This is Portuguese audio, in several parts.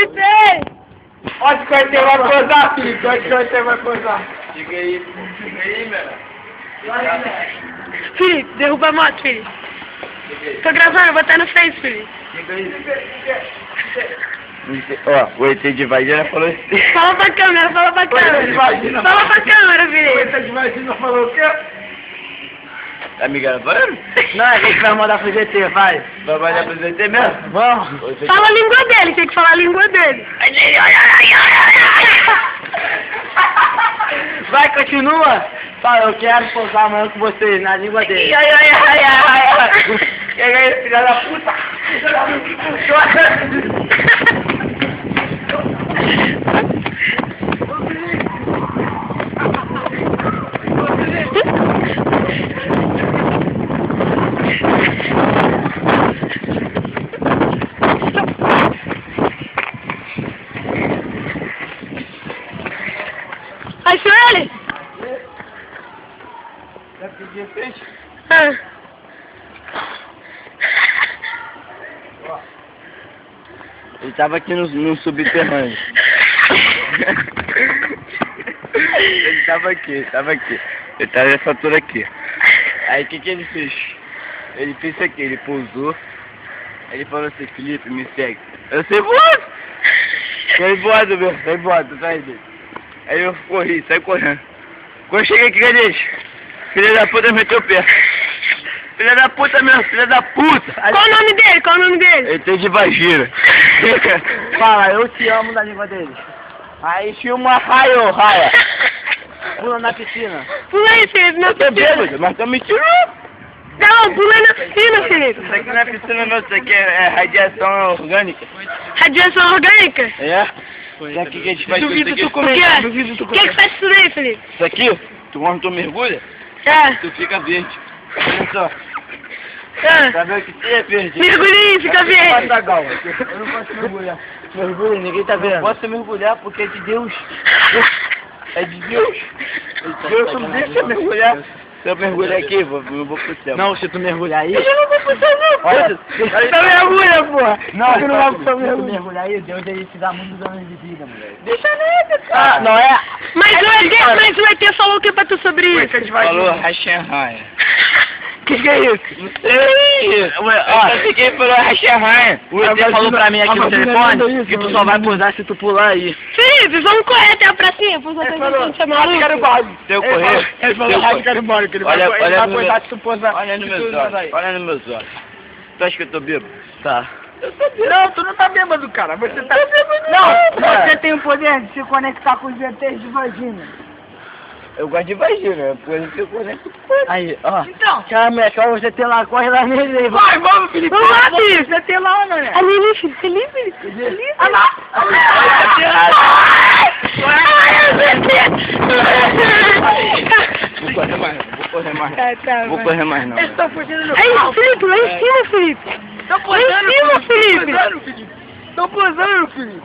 Felipe! Onde que o ET vai posar, Felipe? Onde que o ET vai posar? Diga aí, pô. Diga aí, meu. Felipe, derruba a moto, Felipe. Tô gravando, vou botar no Face, Felipe. Diga aí. Ó, o ET de Varginha falou assim. Fala pra câmera, fala pra câmera. Fala pra câmera, O Felipe. ET de Varginha falou o quê? Tá me gravando? Não, a gente vai mandar pro GT, vai. Vai mandar pro ET mesmo? Vamos. Fala a língua dele, tem que falar a língua dele. Vai, continua. Fala, eu quero posar amanhã com vocês, na língua dele. Quem é esse filho da puta? Achou ele? Sabe o que ele fez? Ah. Ele tava aqui no subterrâneo. Ele tava aqui. Ele tava nessa altura aqui. Aí o que ele fez? Ele fez isso aqui, ele pousou. Ele falou assim, Felipe, me segue. Eu sei voado! Sai voado, meu, sai voado, atrás dele. Aí eu corri, saí correndo. Quando eu cheguei aqui, cadê? Filha da puta meteu o pé. Filha da puta mesmo, filha da puta! Qual o nome dele? Qual o nome dele? Ele tem de vagina. Fala, eu te amo na língua dele. Aí tinha uma raia. Pula na piscina. Pula aí, Felipe, na Eu tô piscina. bêbado, mas tô mentindo. Não, pula aí na piscina, Felipe. Isso aqui não é piscina não, isso aqui é radiação orgânica. Radiação orgânica? É? Isso aqui que a gente faz Duvido isso tu aqui. comer. O quê? Duvido tu O que que faz isso daí, Felipe? Isso aqui, quando tu mergulha, É. tu fica verde. Olha só, É. tá vendo o que tem é verde? Mergulha aí, fica verde. Da galva. Eu não posso mergulhar. Mergulha, ninguém tá Eu não vendo. posso mergulhar porque é de Deus. É de Deus. Deus não deixa mergulhar. Se eu mergulhar aqui, eu vou pro céu. Não, se tu mergulhar aí... Eu não vou pro céu, não. Olha, Só mergulha, porra. não, Tu não vai pro céu, se tu mergulha. mergulhar aí, Deus ele te dá muitos anos de vida, moleque. Deixa nada, cara. Ah, não é? Mas o ET falou o que pra tu sobre isso? Falou Rachenraia. Que é isso? Não sei. Ó, fiquei falou Rachenraia. O ET falou pra mim aqui no telefone que tu só vai posar se tu pular aí. Felipe, vamos correr até a pracinha, por favor, a gente é maluco. Se eu correr... Ele falou, rádio quero embora, que ele Olha, vai olha vai no posar meu- se tu posar. Olha nos meus olhos, olha nos meus olhos. Tu acha que eu tô bêbado? Tá. Eu tô bêbado. Não, tu não tá bêbado, cara. Você tá... Não, Não, é. você tem o poder de se conectar com os ETs de vagina. Eu gosto de vagina, por isso que eu conecto com ele. Aí, ó. Então. Cara, moleque, ó, você tem lá, corre lá nele aí. Vai, vamos, Felipe. Vamos lá, Felipe. Você tem lá, mané. Ali, Felipe. Olha lá. Vou correr mais, vou correr mais. Tá, Vou correr mais não. Eles estão fugindo no Aí, Felipe, lá em cima, Felipe. Tô Lá em cima, Felipe. Tô posando, Felipe.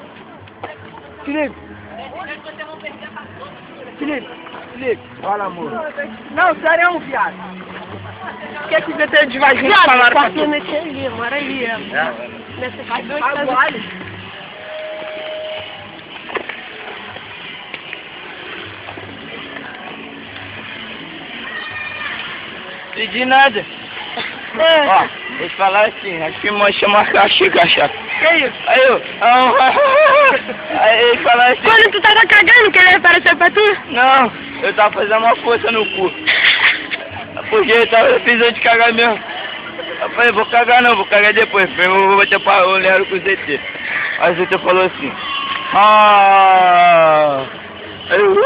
Felipe, fala, amor. Não, sério, é um viado. O que é que os ETs de vagina falaram pra tu? Nesse ali, mora ali. Nessa casa. Agora. Pedi nada. Ó, eles falaram assim, acho que mancha uma caixa. Que isso? Aí eu... Aí eles falaram assim... Quando tu tava cagando, que ele apareceu pra tu? Não, eu tava fazendo uma força no cu. Porque eu tava precisando de cagar mesmo. Eu falei, vou cagar não, vou cagar depois. Primeiro eu vou bater pra olhar com o ZT. Aí o ZT falou assim... Aí eu...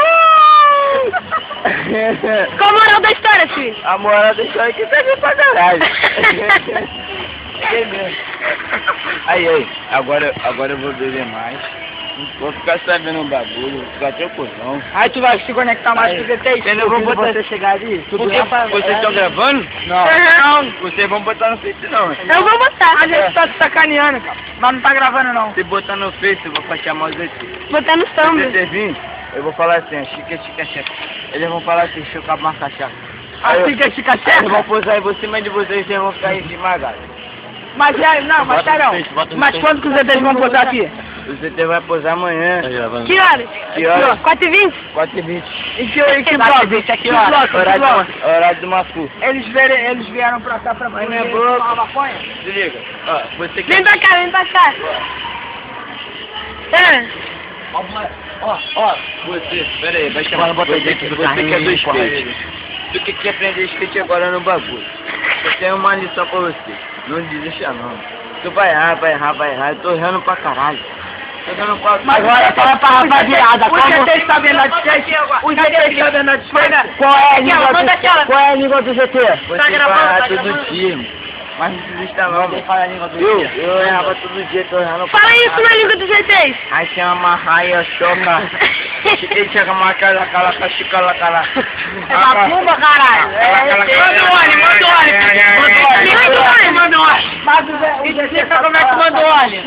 Qual a moral da história, filho? A moral da história é que serve pra caralho. Cheguei mesmo. Aí, agora eu vou beber mais. Vou ficar sabendo um bagulho, vou ficar tranquilão. Aí tu vai se conectar mais com os ETs? Entendeu? Vamos Quando botar- você chegar ali, tu Porque vocês estão gravando? Não. Não. Vocês vão botar no Face não. Eu vou botar. A gente tá te sacaneando, cara. Mas não tá gravando, não. Se botar no Face, eu vou chamar os ZT. Botar no Se samba. você vir, eu vou falar assim, chica. Eles vão falar assim, deixa eu acabar uma cachaça. Assim que é chica Aí eles vão posar em você, mas de vocês vão ficar aí esmagados. Mas é, não, mas Bota no sério. Face, bota no Mas Face. quando que os ETs vão posar aqui? O ZT vai pousar amanhã. Que horas? Que horas? 4h20? 4h20. E que bloco? Aqui, ó. Horário do Mafu. Eles vieram pra cá pra Mas não é poder boa. tomar maconha? Se liga. Ó, você que... Vem pra cá, vem pra cá. É. Ó, você, pera aí, vai chamar você que é do skate. Tu que quer aprender skate agora no bagulho. Eu tenho uma lição pra você. Não desista não. Tu vai errar. Eu tô errando pra caralho. Tô dando quase... Mas agora fala pra rapaziada, como você está vendo a skate? O GT está vendo a skate? Qual é a língua do GT? Você vai errar todo dia. Mas não desista não, mano. Eu errava todo dia, tô errando pra Fala isso na língua dos GTs. aí chama raia, choca. Chiquei, chega, macala, cala, cachicala, cala. É macumba, caralho! Manda o óleo! Mas o GT como é que manda o óleo?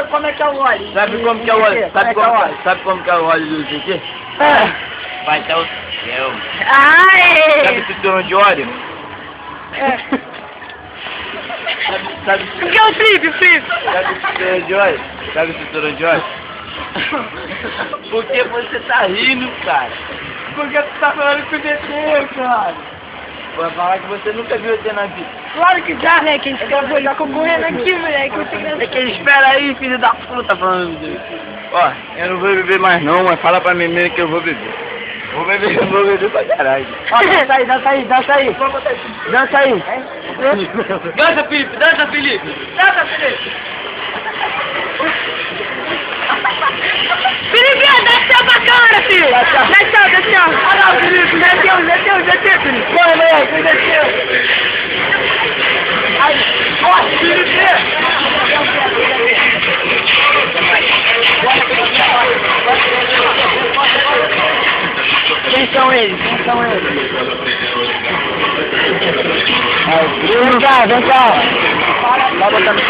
Como é que é o óleo? Sabe como que é o óleo? Sabe como que é o óleo do GT? Vai até o céu. Sabe Ai! o cinturão de óleo? Sabe O que é o flip? Sabe o cinturão de óleo? Sabe o cinturão de óleo? Por que você tá rindo, cara? Porque tu tá falando com o GT, cara! Vai falar que você nunca viu ET na vida. Claro que já, né? Que a gente ficou correndo aqui, moleque. É que espera aí, filho da puta, falando dele. Ó, eu não vou beber mais não, mas fala pra mim mesmo que eu vou beber. Vou beber pra caralho. Ó, dança aí! Dança aí! Dança aí! Dança, Felipe! Felipe, dá tchau pra câmera, filho. Dá tchau. Ah não, Felipe! GT, Felipe! Corre, moleque! GT! Aí! Ó, Felipe! Quem são eles? Vem cá! Vai botar no